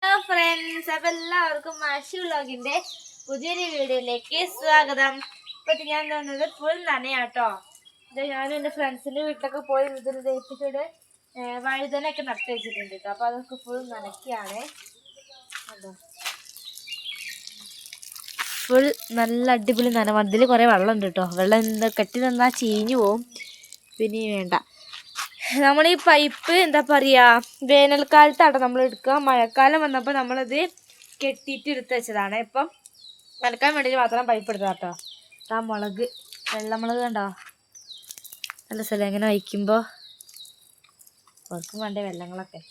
Hello friends, അപ്പം എല്ലാവർക്കും മാഷി വ്ളോഗിന്റെ പുതിയൊരു വീഡിയോയിലേക്ക് സ്വാഗതം. ഇപ്പം ഞാൻ തന്നത് ഫുൾ നനയാട്ടോ. ഇത് ഞാനും എൻ്റെ ഫ്രണ്ട്സിൻ്റെ വീട്ടിലൊക്കെ പോയി ഇതിന് തേപ്പിച്ചോട് വഴുതനൊക്കെ നട്ട് വെച്ചിട്ടുണ്ട് കേട്ടോ. അപ്പോൾ അതൊക്കെ ഫുൾ നനയ്ക്കുകയാണ്. ഫുൾ നല്ല അടിപൊളി നനവ്. അതിൽ കുറേ വെള്ളം ഉണ്ട് കേട്ടോ. വെള്ളം കെട്ടി നിന്നാൽ ചീഞ്ഞു പോവും. പിന്നെ വേണ്ട, നമ്മൾ ഈ പൈപ്പ് എന്താ പറയുക, വേനൽക്കാലത്താണ് നമ്മൾ എടുക്കുക. മഴക്കാലം വന്നപ്പോൾ നമ്മളത് കെട്ടിയിട്ട് എടുത്ത് വെച്ചതാണ്. ഇപ്പം നനക്കാൻ വേണ്ടിയിട്ട് മാത്രം പൈപ്പ് എടുത്തതാണ് കേട്ടോ. ആ മുളക്, വെള്ളമുളക് കണ്ടോ, നല്ല സ്ഥലം. എങ്ങനെ വയ്ക്കുമ്പോൾ കുറച്ചും വേണ്ടേ വെള്ളങ്ങളൊക്കെ.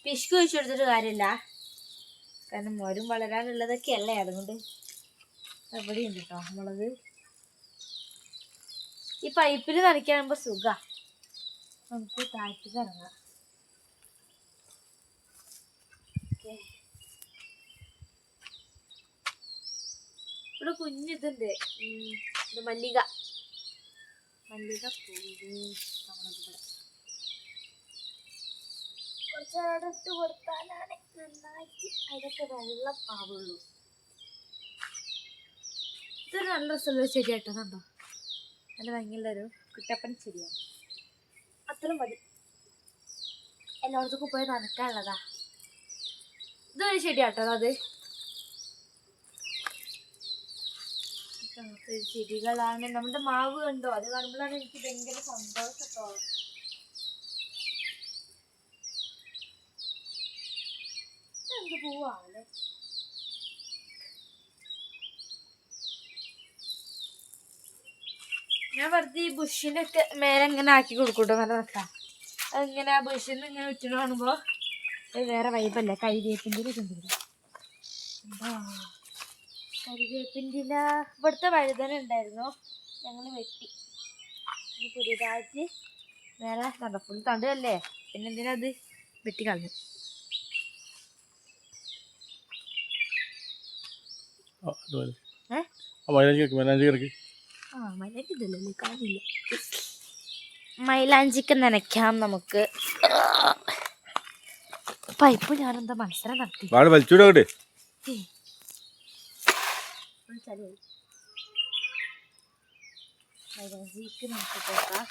പിശുക്ക് ഒഴിച്ചു കൊടുത്തിട്ട് കാര്യമില്ല, കാരണം മോരും വളരാനുള്ളതൊക്കെ അല്ലേ. അതുകൊണ്ട് എവിടെയുണ്ട് കേട്ടോ മുളക്. ഈ പൈപ്പിൽ നനയ്ക്കാനുമ്പോൾ സുഖം. നമുക്ക് താഴ്ത്തിക്ക് ഇറങ്ങാം. ഇവിടെ കുഞ്ഞിതുണ്ട്, ഇത് മല്ലിക പൂവ്. കുറച്ചവിടെ ഇട്ട് കൊടുത്താലാണ് നന്നായിട്ട് അതൊക്കെ വെള്ളം ആവുള്ളൂ. ഇതൊരു നല്ല രസമുള്ള ചെടിയാട്ടോ. കണ്ടോ, നല്ല ഭംഗിയുള്ളൊരു കുട്ടപ്പൻ ചെടിയാണ്. അത്രയും മതി, എല്ലായിടത്തേക്കും പോയി നനക്കാനുള്ളതാ. ഇതൊരു ചെടിയാട്ടോ. അത് ചെടികളാണ്. നമ്മുടെ മാവ് കണ്ടോ, അത് കാണുമ്പോഴാണ് എനിക്ക് ഭയങ്കര സന്തോഷം കേട്ടോ. എന്ത് പൂവാണ്. ഞാൻ വെറുതെ ഈ ബുഷിനൊക്കെ മേലെ ഇങ്ങനെ ആക്കി കൊടുക്കൂട്ടോ. നല്ല രസാ. അതിങ്ങനെ ആ ബുഷിന്ന് ഇങ്ങനെ ഉറ്റണ കാണുമ്പോൾ അത് വേറെ വൈബല്ലേ. കരിവേപ്പിൻ്റെ ഇതുണ്ടല്ലോ, കരിവേപ്പിൻ്റെ ഇല. ഇവിടുത്തെ വഴുതന ഉണ്ടായിരുന്നു, ഞങ്ങൾ വെട്ടി. ഇനി പുതിയതായിട്ട് വേറെ ഫുൾ തണ്ടല്ലേ, പിന്നെ എന്തിനാ അത് വെട്ടി കളഞ്ഞു. മൈലാഞ്ചിക്ക് നനയ്ക്കാം നമുക്ക്. പൈപ്പ് ഞാനെന്താ മത്സരം നടത്തി. മൈലാഞ്ചിക്ക് നോക്കിട്ടേക്കാം.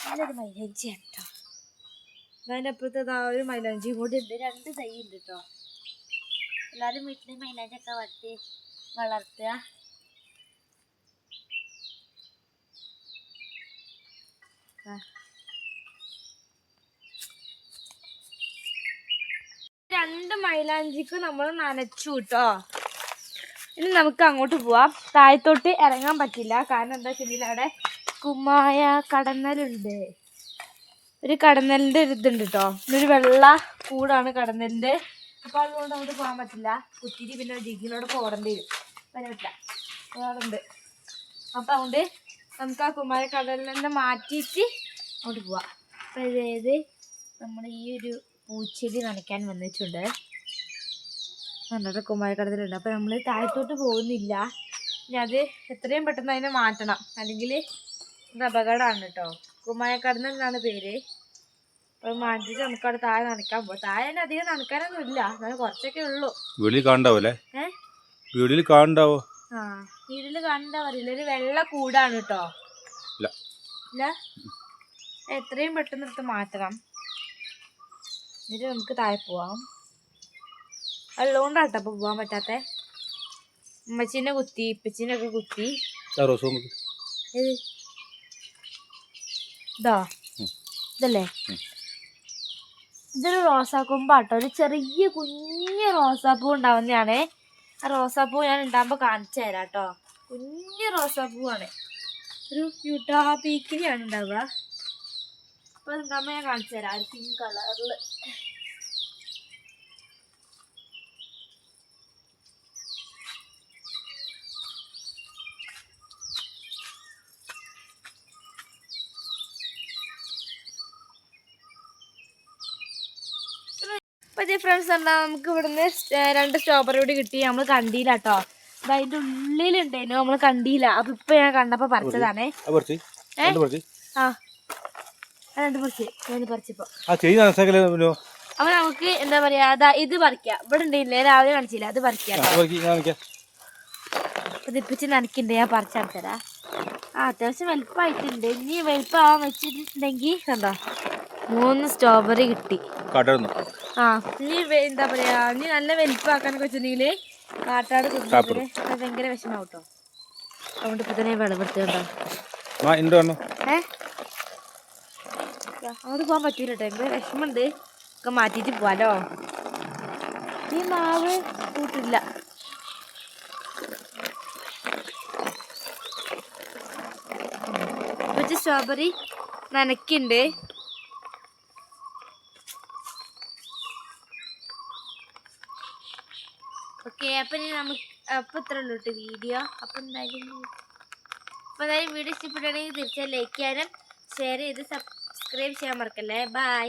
നല്ലൊരു മൈലാഞ്ചിയാണ് കേട്ടോ. അതിനപ്പുറത്ത് ഒരു മൈലാഞ്ചിയും കൂടി ഉണ്ട്. 2 തൈ ഉണ്ട് കേട്ടോ. എല്ലാവരും വീട്ടിൽ മൈലാഞ്ചിയൊക്കെ വട്ടി വളർത്തുക. രണ്ട് മൈലാഞ്ചിക്ക് നമ്മൾ നനച്ചു കേട്ടോ. ഇനി നമുക്ക് അങ്ങോട്ട് പോവാം. താഴത്തോട്ട് ഇറങ്ങാൻ പറ്റില്ല, കാരണം എന്താ വെച്ചിട്ടുണ്ടെങ്കിൽ അവിടെ കുമ്മായ കടന്നലുണ്ട്. ഒരു കടന്നലിൻ്റെ ഒരു ഇതുണ്ട് കേട്ടോ. ഇതൊരു വെള്ള കൂടാണ് കടന്നലിൻ്റെ. അപ്പോൾ അതുകൊണ്ട് അങ്ങോട്ട് പോകാൻ പറ്റില്ല. കുത്തിരി പിന്നെ ജിഗിനോട് പോകേണ്ടി വരും. അതിന് പറ്റില്ല, അതുകൊണ്ട്. അപ്പോൾ അതുകൊണ്ട് നമുക്ക് ആ കുമ്മായ കടലിനെ മാറ്റിയിട്ട് അങ്ങോട്ട് പോവാം. അപ്പോൾ അതായത് നമ്മൾ ഈ ഒരു പൂച്ചെടി നനയ്ക്കാൻ വന്നിട്ടുണ്ട്. നല്ലൊരു കുമ്മായക്കടത്തിലുണ്ട്. അപ്പോൾ നമ്മൾ താഴത്തോട്ട് പോകുന്നില്ല. ഇനി അത് എത്രയും പെട്ടെന്ന് അതിനെ മാറ്റണം, അല്ലെങ്കിൽ ഇത് അപകടമാണ് കേട്ടോ. കുമ്മായക്കടന്ന് എന്നാണ് പേര്. അപ്പോൾ മാറ്റിയിട്ട് നമുക്ക് അവിടെ താഴെ നനയ്ക്കാൻ പോകാം. താഴെ തന്നെ അധികം നനയ്ക്കാനൊന്നും ഇല്ല, എന്നാലും കുറച്ചൊക്കെ ഉള്ളൂ. വീട്ടിൽ കാണണ്ടാവോ? വീട്ടിൽ കാണണ്ടാവോ? ആ, വീട്ടിൽ കാണണ്ടാവില്ല. ഒരു വെള്ള കൂടാണ് കേട്ടോ. ഇല്ല, എത്രയും പെട്ടെന്ന് എടുത്ത് മാറ്റണം. എന്നിട്ട് നമുക്ക് താഴെ പോവാം. വെള്ളമുണ്ടാട്ടോ അപ്പോൾ പോകാൻ പറ്റാത്ത. ഉമ്മച്ചീനെ കുത്തി, ഇപ്പച്ചീനൊക്കെ കുത്തി. ഇതോ, ഇതല്ലേ, ഇതൊരു റോസാക്കൊമ്പാട്ടോ. ഒരു ചെറിയ കുഞ്ഞ് റോസാപ്പൂ ഉണ്ടാവുന്നതാണ്. ആ റോസാപ്പൂ ഞാൻ ഉണ്ടാകുമ്പോൾ കാണിച്ചു തരാം കേട്ടോ. കുഞ്ഞ് റോസാപ്പൂവാണ്, ഒരു യൂട്ടാ പീക്കിരിയാണ് ഉണ്ടാവുക. അപ്പോൾ അതുണ്ടാകുമ്പോൾ ഞാൻ കാണിച്ചു തരാം. ഒരു പിങ്ക് കളറിൽ. അപ്പോൾ ഇത് ഫ്രണ്ട്സ് എന്താ, നമുക്ക് ഇവിടുന്ന് 2 സ്ട്രോബെറി കൂടി കിട്ടി. നമ്മൾ കണ്ടില്ല കേട്ടോ. അത് അതിൻ്റെ ഉള്ളിലുണ്ടായിരുന്നു, നമ്മൾ കണ്ടില്ല. അപ്പം ഇപ്പം ഞാൻ കണ്ടപ്പോൾ പറിച്ചതാണേ. ആ, രണ്ട് പറിച്ച് ഞാൻ പറിച്ചപ്പോ അപ്പൊ നമുക്ക് എന്താ പറയാ ഇത് പറിക്കാം. ഇവിടെ ഉണ്ടില്ലേ രാവിലെ കാണിച്ചില്ല, അത് പറിക്കാം. ഇതിപ്പിച്ച് നനക്കുന്നുണ്ട്, ഞാൻ പറിച്ചെടുത്തരാ. അത്യാവശ്യം വലുപ്പമായിട്ടുണ്ട്. ഇനി വലുപ്പമാവാൻ വെച്ചിട്ടുണ്ടെങ്കിൽ കണ്ടോ 3 സ്ട്രോബെറി കിട്ടി. ഇനി എന്താ പറയാ, ഇനി നല്ല വലുപ്പമാക്കാനൊക്കെ വെച്ചിട്ടുണ്ടെങ്കിൽ കാട്ടാട് ഭയങ്കര വിഷമാവും കേട്ടോ. അതുകൊണ്ട് ഇപ്പൊ തന്നെ വിളവെടുത്തുണ്ടോ അങ്ങോട്ട് പോകാൻ പറ്റൂല കേട്ടോ, ഭയങ്കര വിഷമുണ്ട്. ഒക്കെ മാറ്റിയിട്ട് പോവാലോ. ഈ മാവ് കൂട്ടില്ല. സ്ട്രോബെറി നനക്കുണ്ട്. ഓക്കെ, അപ്പൊ ഇത്ര ഉള്ളൂ കേട്ടോ വീഡിയോ. അപ്പൊ എന്തായാലും വീഡിയോ ഇഷ്ടപ്പെടുകയാണെങ്കിൽ തീർച്ചയായും ലൈക്ക് ചെയ്യാനും ഷെയർ ചെയ്ത് സബ്സ്ക്രൈബ് ചെയ്യാൻ മറക്കല്ലേ. ബൈ.